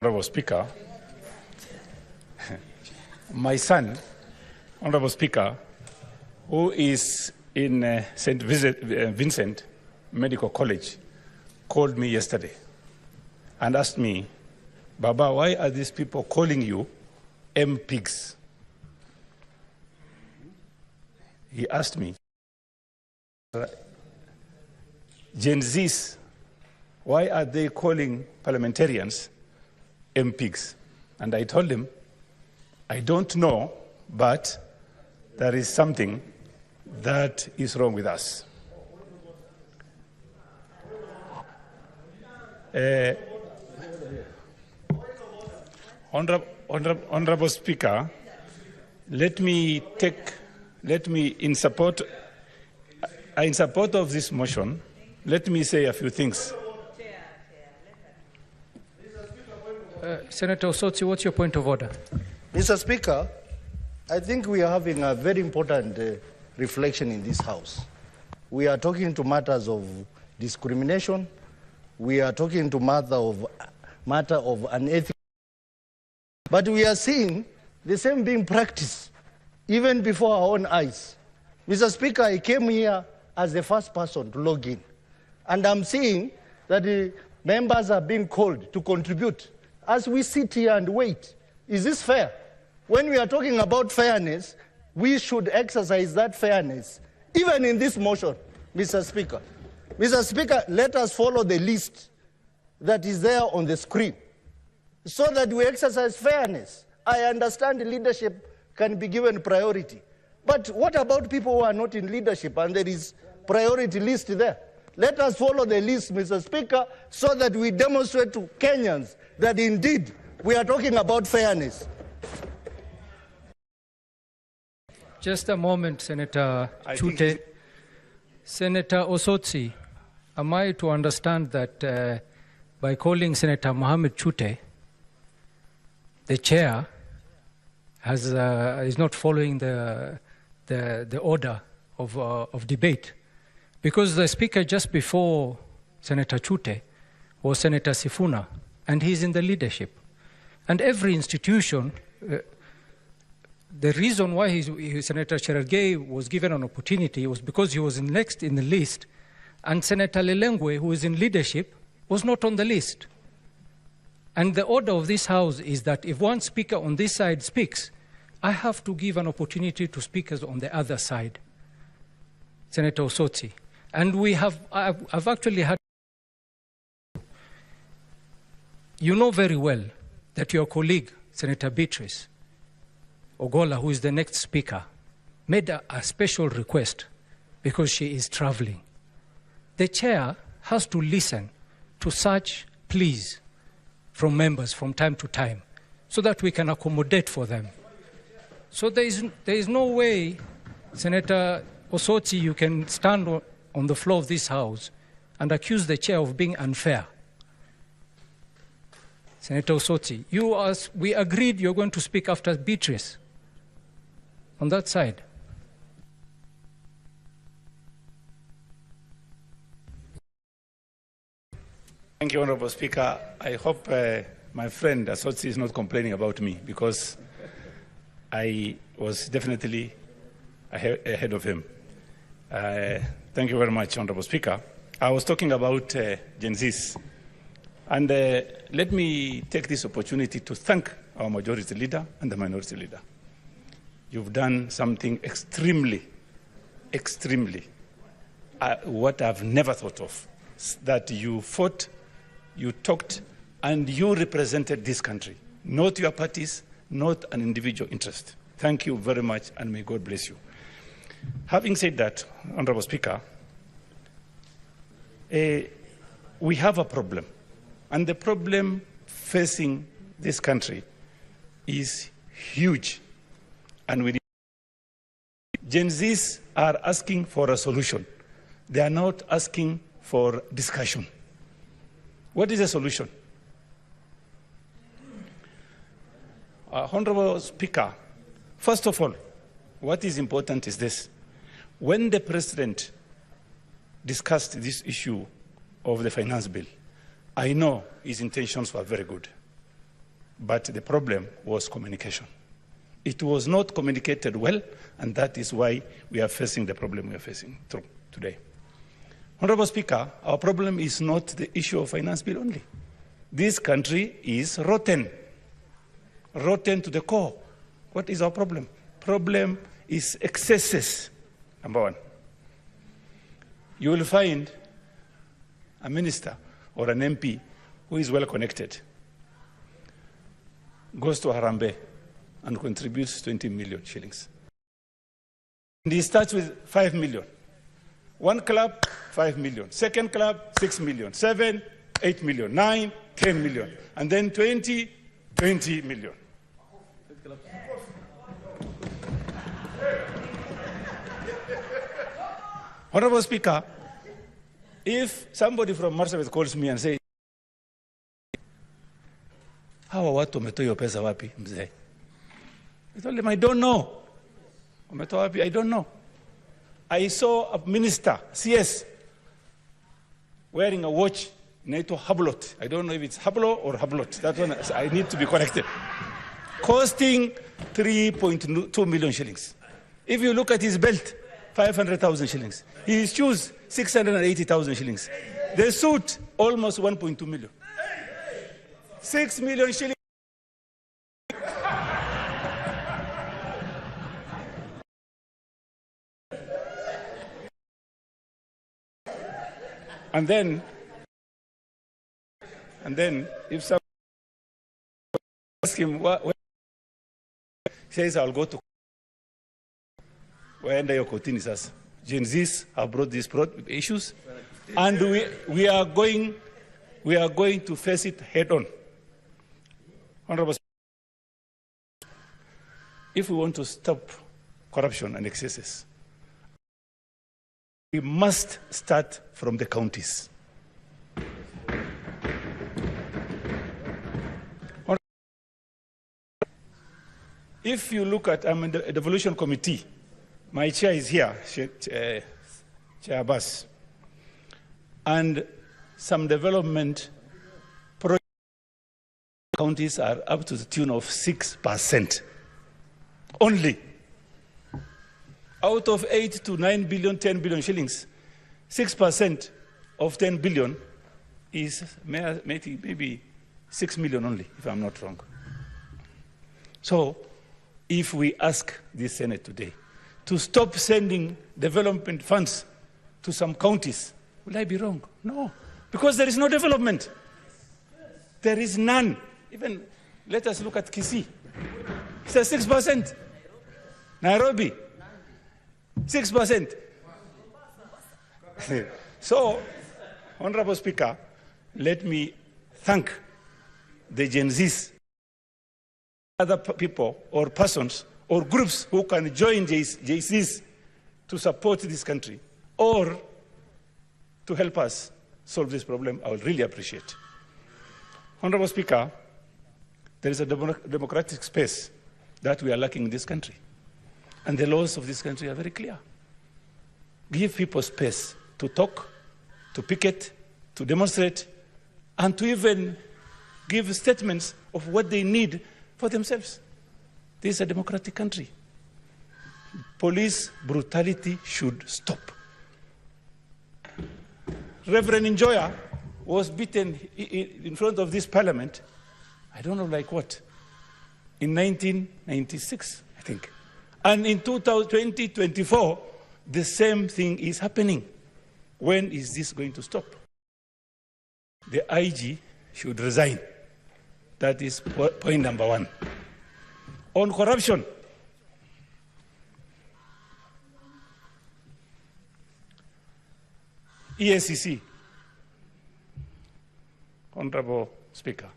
Honorable Speaker, my son, Honorable Speaker, who is in St. Vincent Medical College, called me yesterday and asked me, Baba, why are these people calling you M-pigs? He asked me, Gen Zs, why are they calling parliamentarians M-pigs? And I told him, I don't know, but there is something that is wrong with us. Honorable Speaker, in support of this motion, let me say a few things. Senator Osotsi, what's your point of order? Mr. Speaker, I think we are having a very important reflection in this House. We are talking to matters of discrimination. We are talking to matter of unethical. But we are seeing the same being practiced even before our own eyes. Mr. Speaker, I came here as the first person to log in. And I'm seeing that the members are being called to contribute as we sit here and wait. Is this fair? When we are talking about fairness, we should exercise that fairness, even in this motion, Mr. Speaker. Mr. Speaker, let us follow the list that is there on the screen so that we exercise fairness. I understand leadership can be given priority. But what about people who are not in leadership and there is priority list there? Let us follow the list, Mr. Speaker, so that we demonstrate to Kenyans that indeed we are talking about fairness. Just a moment, Senator Chute. Senator Osotsi, am I to understand that by calling Senator Mohammed Chute, the chair is not following the order of debate? Because the speaker just before Senator Chute was Senator Sifuna, and he's in the leadership. And every institution, the reason why Senator Cherargei was given an opportunity was because he was next in the list, and Senator Lelengwe, who is in leadership, was not on the list. And the order of this House is that if one speaker on this side speaks, I have to give an opportunity to speakers on the other side. Senator Osotsi. And I've actually had, you know very well that your colleague, Senator Beatrice Ogola, who is the next speaker, made a special request because she is traveling. The chair has to listen to such pleas from members from time to time so that we can accommodate for them. So there is no way, Senator Osotsi, you can stand on the floor of this House and accuse the chair of being unfair. Senator Osotsi, we agreed you're going to speak after Beatrice on that side. Thank you, Honorable Speaker. I hope my friend Osotsi is not complaining about me because I was definitely ahead of him. Thank you very much, Honorable Speaker. I was talking about Gen Zs. And let me take this opportunity to thank our majority leader and the minority leader. You've done something extremely, what I've never thought of, that you fought, you talked, and you represented this country, not your parties, not an individual interest. Thank you very much, and may God bless you. Having said that, Honorable Speaker, we have a problem. And the problem facing this country is huge. And Gen Zs are asking for a solution. They are not asking for discussion. What is the solution? Honorable Speaker, first of all, what is important is this. When the President discussed this issue of the finance bill, I know his intentions were very good. but the problem was communication. It was not communicated well, and that is why we are facing the problem we are facing through today. Honorable Speaker, our problem is not the issue of finance bill only. This country is rotten, rotten to the core. What is our problem? Problem is excesses, number one. You will find a minister or an MP who is well connected, goes to Harambee and contributes 20 million shillings. And he starts with 5 million. One club, 5 million. Second club, 6 million. 7, 8 million. 9, 10 million. And then 20 million. Honorable Speaker, if somebody from Marsabit calls me and says, hawa watu wametoa hiyo pesa wapi mzee? I told him, I don't know. Wametoa wapi? I don't know. I saw a minister, CS, wearing a watch, NATO Hublot. I don't know if it's Hablo or Hublot. That one, I need to be corrected. Costing 3.2 million shillings. If you look at his belt, 500,000 shillings. His shoes, 680,000 shillings. The suit, almost 1.2 million. 6 million shillings. And then, if someone asks him, what says, I'll go to where your kotini says, Gen Zs have brought these issues, and we are going to face it head on. Honorable Speaker, if we want to stop corruption and excesses, we must start from the counties. If you look at, I'm in the devolution committee, my chair is here, Chair Abbas, and some development projects counties are up to the tune of 6% only. Out of 8 to 9 billion, 10 billion shillings, 6% of 10 billion is maybe 6 million only, if I'm not wrong. So, if we ask the Senate today to stop sending development funds to some counties, will I be wrong? No, because there is no development. There is none. Even, let us look at Kisii. It's a 6%. Nairobi, 6%. So, Honorable Speaker, let me thank the Gen Zs, other people or persons or groups who can join JCs to support this country or to help us solve this problem. I would really appreciate. Honorable Speaker, there is a democratic space that we are lacking in this country. And the laws of this country are very clear. Give people space to talk, to picket, to demonstrate, and to even give statements of what they need for themselves. This is a democratic country. Police brutality should stop. Reverend Njoya was beaten in front of this parliament, I don't know like what, in 1996, I think. And in 2024, the same thing is happening. When is this going to stop? The IG should resign. That is point number one. On corruption, EACC, Honorable Speaker,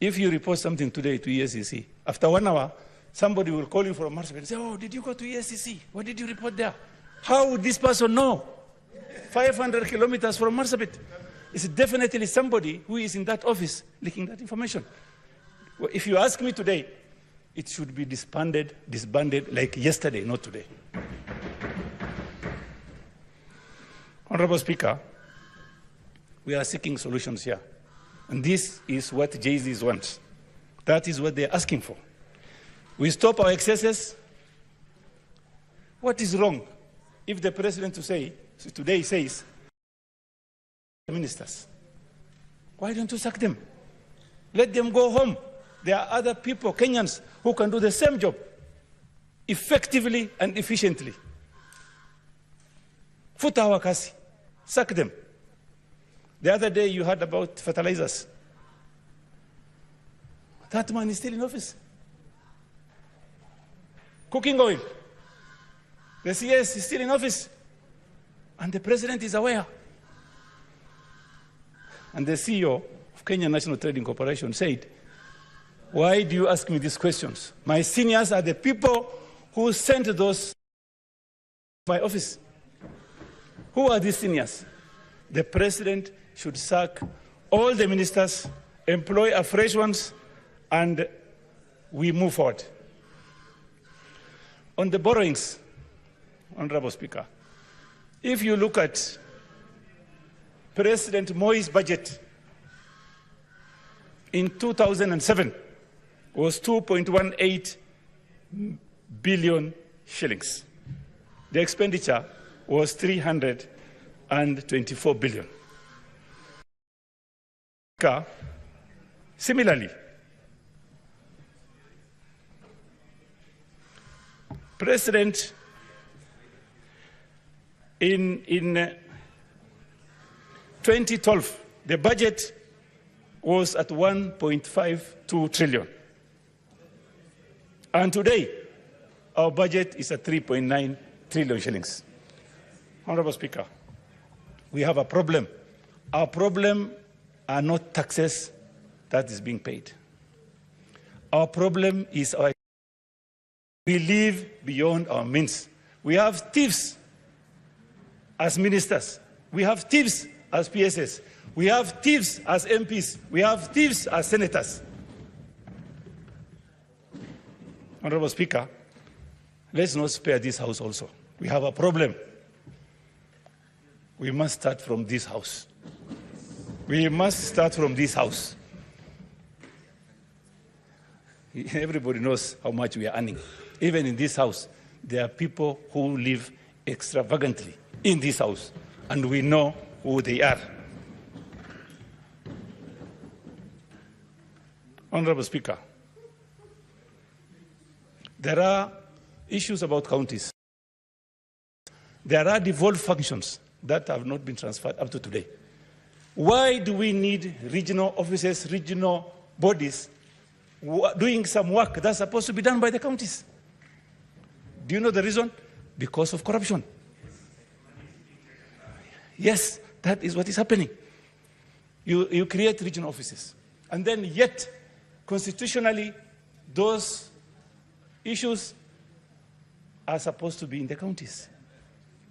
if you report something today to EACC, after 1 hour, somebody will call you from Marsabit and say, oh, did you go to EACC? What did you report there? How would this person know? 500 kilometers from Marsabit. It's definitely somebody who is in that office leaking that information. Well, if you ask me today, it should be disbanded like yesterday, not today. Honorable Speaker, we are seeking solutions here. And this is what JZs want. That is what they're asking for. We stop our excesses. What is wrong if the president today says, ministers, why don't you sack them? Let them go home. There are other people, Kenyans, who can do the same job effectively and efficiently. Futa wakasi, sack them. The other day you heard about fertilizers. That man is still in office. Cooking oil. The CS is still in office. And the president is aware. And the CEO of Kenya National Trading Corporation said, why do you ask me these questions? My seniors are the people who sent those to my office. Who are these seniors? The president should sack all the ministers, employ afresh ones, and we move forward. On the borrowings, Honorable Speaker, if you look at President Moi's budget in 2007 was 2.18 billion shillings. The expenditure was 324 billion. Similarly, President in 2012, the budget was at 1.52 trillion. And today, our budget is at 3.9 trillion shillings. Honorable Speaker, we have a problem. Our problem are not taxes that is being paid. Our problem is we live beyond our means. We have thieves as ministers. We have thieves as PSS. We have thieves as MPs. We have thieves as senators. Honorable Speaker, let's not spare this house also. We have a problem. We must start from this house. We must start from this house. Everybody knows how much we are earning. Even in this house, there are people who live extravagantly in this house, and we know who they are. Honorable Speaker, there are issues about counties. There are devolved functions that have not been transferred up to today. Why do we need regional offices, regional bodies doing some work that's supposed to be done by the counties? Do you know the reason? Because of corruption. Yes, that is what is happening. You create regional offices, and then yet, constitutionally, those issues are supposed to be in the counties.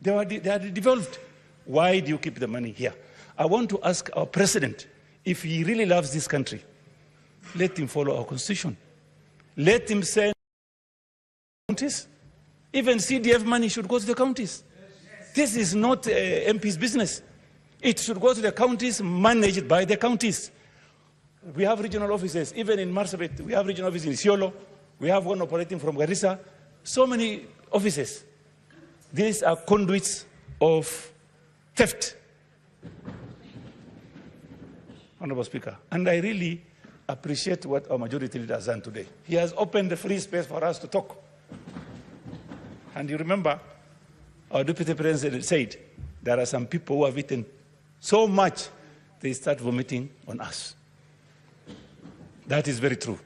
They are devolved. Why do you keep the money here? I want to ask our president, if he really loves this country, let him follow our constitution. Let him send counties. Even CDF money should go to the counties. This is not MP's business. It should go to the counties, managed by the counties. We have regional offices, even in Marsabit. We have regional offices in Isiolo. We have one operating from Garissa. So many offices. These are conduits of theft. Honorable Speaker, and I really appreciate what our majority leader has done today. He has opened the free space for us to talk. And you remember, our Deputy President said, there are some people who have eaten so much, they start vomiting on us. That is very true.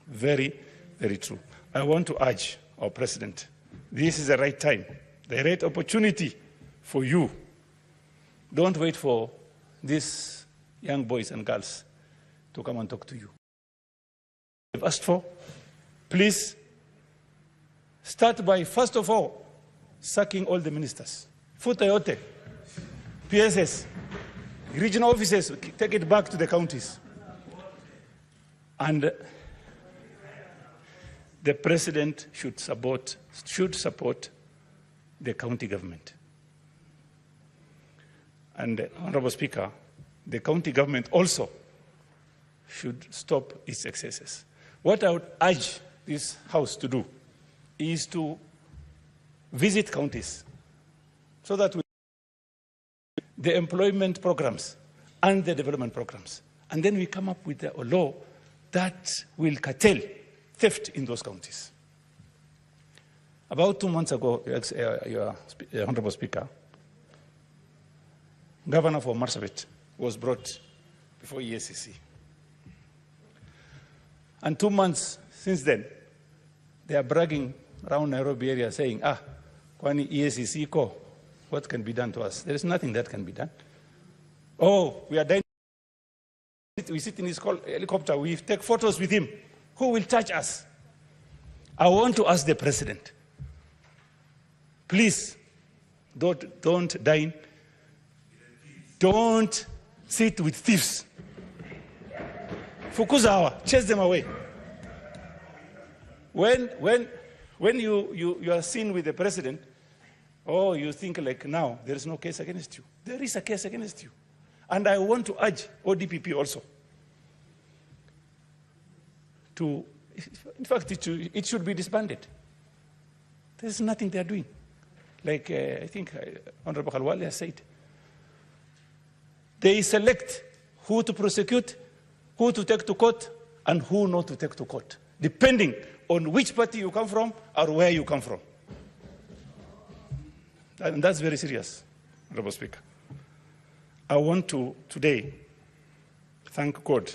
Very, very true. I want to urge our President, this is the right time, the right opportunity for you. Don't wait for these young boys and girls to come and talk to you. I've asked for, please start by, first of all, sacking all the ministers. Futa yote, PSS, regional offices, take it back to the counties. And the president should support the county government. And Honorable Speaker, the county government also should stop its excesses. What I would urge this House to do is to visit counties so that we the employment programs and the development programs. And then we come up with a law that will curtail theft in those counties. About 2 months ago, your Honorable Speaker, Governor for Marsabit was brought before EACC. And 2 months since then, they are bragging around Nairobi area saying, kwani EACC ko, what can be done to us? There is nothing that can be done. Oh, we are dying. We sit in his helicopter, we take photos with him. Who will touch us? I want to ask the President, please, don't dine. Don't sit with thieves. Fukuzawa, chase them away. When you are seen with the President, oh, you think like now, there is no case against you. There is a case against you. And I want to urge ODPP also to, in fact, it should be disbanded. There's nothing they are doing. Like I think Honorable Khalwale has said. They select who to prosecute, who to take to court, and who not to take to court, depending on which party you come from or where you come from. And that's very serious, Honorable Speaker. I want to today thank God,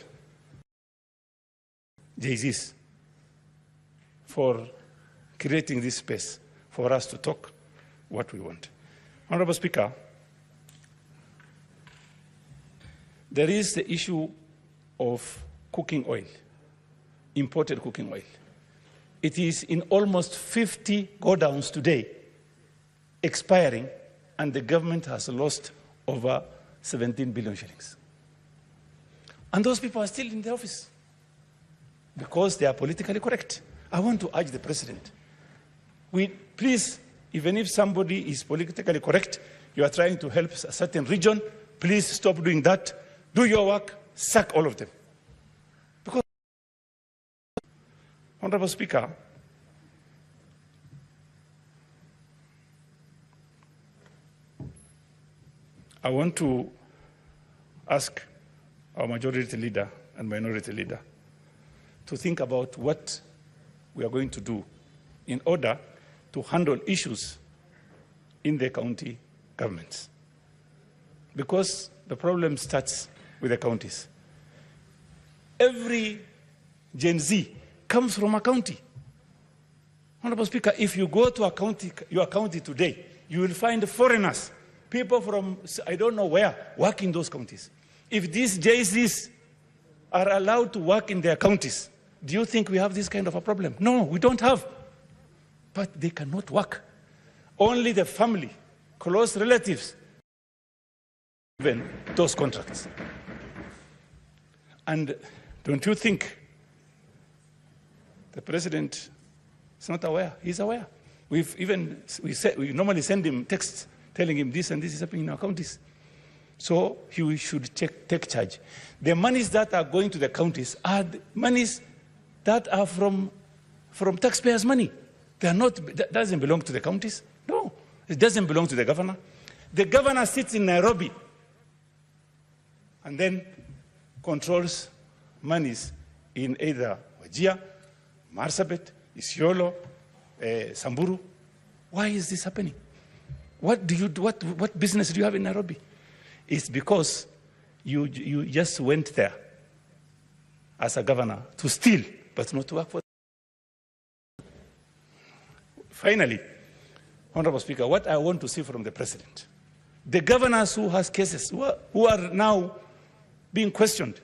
Jesus, for creating this space for us to talk what we want. Honorable Speaker, there is the issue of cooking oil, imported cooking oil. It is in almost 50 godowns today, expiring, and the government has lost over 17 billion shillings. And those people are still in the office because they are politically correct. I want to urge the President, please, even if somebody is politically correct, you are trying to help a certain region, please stop doing that. Do your work, sack all of them. Because, Honorable Speaker, I want to ask our majority leader and minority leader to think about what we are going to do in order to handle issues in the county governments. Because the problem starts with the counties. Every Gen Z comes from a county. Honorable Speaker, if you go to a county, your county today, you will find foreigners, people from I don't know where, work in those counties. If these JCs are allowed to work in their counties, do you think we have this kind of a problem? No, we don't have. But they cannot work. Only the family, close relatives, given those contracts. And don't you think the President is not aware? He's aware. We normally send him texts telling him this and this is happening in our counties. So he should take charge. The monies that are going to the counties are the monies that are from taxpayers' money. They are not, that doesn't belong to the counties. No, it doesn't belong to the governor. The governor sits in Nairobi and then controls monies in either Wajir, Marsabit, Isiolo, Samburu. Why is this happening? What business do you have in Nairobi? It's because you just went there as a governor to steal, but not to work for. Finally, Honorable Speaker, what I want to see from the President, the governors who has cases, who are now being questioned,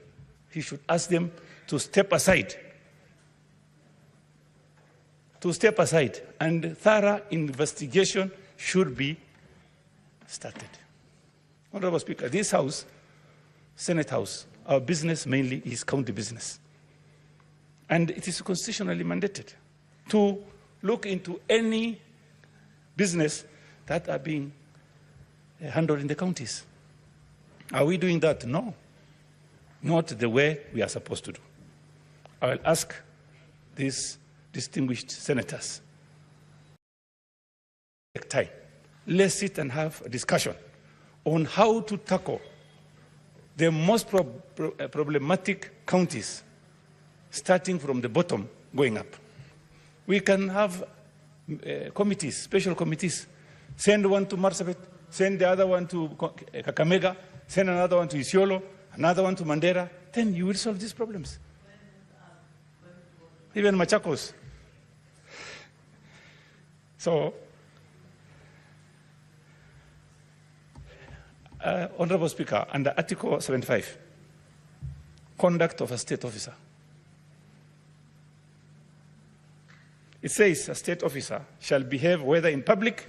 he should ask them to step aside. And thorough investigation should be started. Honorable Speaker, this House, Senate House, our business mainly is county business. And it is constitutionally mandated to look into any business that are being handled in the counties. Are we doing that? No. not the way we are supposed to do. I will ask these distinguished senators, take time. Let's sit and have a discussion on how to tackle the most problematic counties, starting from the bottom, going up. We can have committees, special committees. Send one to Marsabit, send the other one to Kakamega, send another one to Isiolo, another one to Mandera. Then you will solve these problems. Even Machakos. So, Honorable Speaker, under Article 75, conduct of a state officer. It says a state officer shall behave whether in public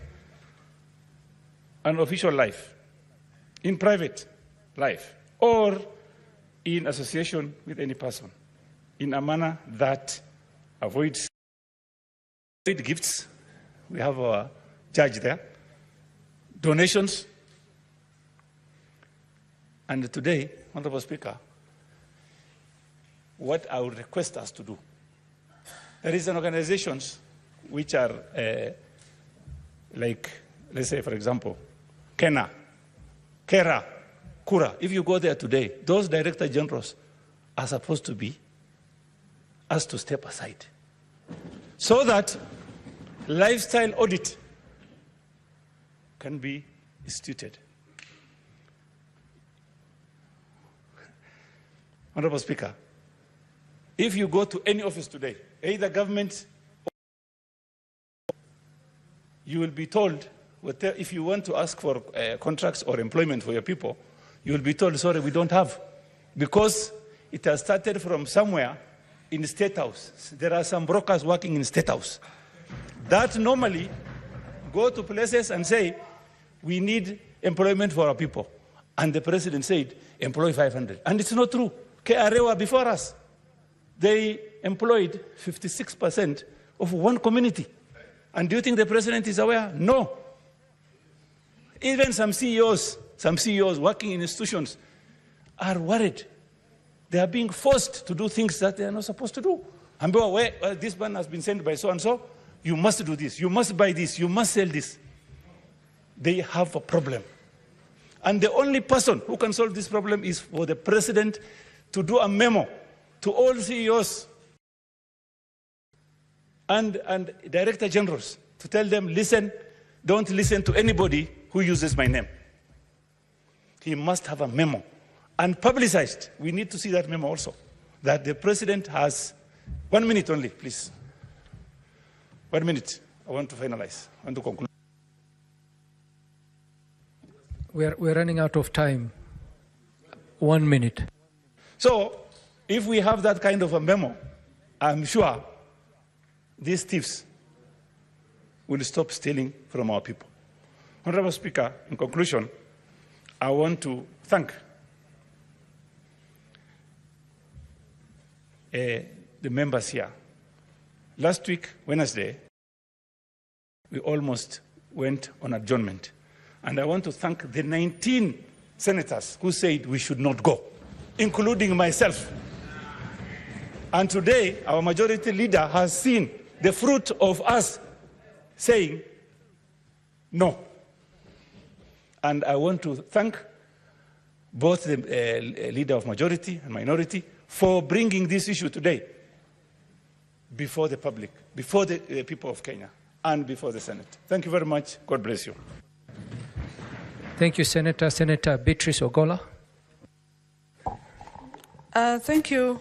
and official life, in private life, or in association with any person, in a manner that avoids gifts. We have our judge there. Donations. And today, Honorable Speaker, what I would request us to do, there is an organizations which are like, let's say, for example, Kena, Kera, Kura. If you go there today, those director generals are supposed to be asked to step aside so that lifestyle audit can be instituted. Honorable Speaker, if you go to any office today, either government or you will be told, if you want to ask for contracts or employment for your people, you will be told, sorry, we don't have. Because it has started from somewhere in the State House. There are some brokers working in the State House that normally go to places and say, we need employment for our people. And the president said, employ 500. And it's not true. KRA before us, they employed 56% of one community. And do you think the president is aware? No. Even some CEOs working in institutions are worried. They are being forced to do things that they are not supposed to do. And well, this man has been sent by so-and-so, you must do this, you must buy this, you must sell this. They have a problem. And the only person who can solve this problem is for the president to do a memo to all CEOs and director generals to tell them, listen, don't listen to anybody who uses my name. He must have a memo and publicized. We need to see that memo also, that the president has 1 minute only, please. 1 minute. I want to finalize. I want to conclude. We're running out of time. 1 minute. So, if we have that kind of a memo, I'm sure these thieves will stop stealing from our people. Honorable Speaker, in conclusion, I want to thank the members here. Last week, Wednesday, we almost went on adjournment. And I want to thank the 19 senators who said we should not go, including myself. And today, our majority leader has seen the fruit of us saying no. And I want to thank both the leader of majority and minority for bringing this issue today before the public, before the people of Kenya, and before the Senate. Thank you very much. God bless you. Thank you, Senator. Senator Beatrice Ogola. Thank you,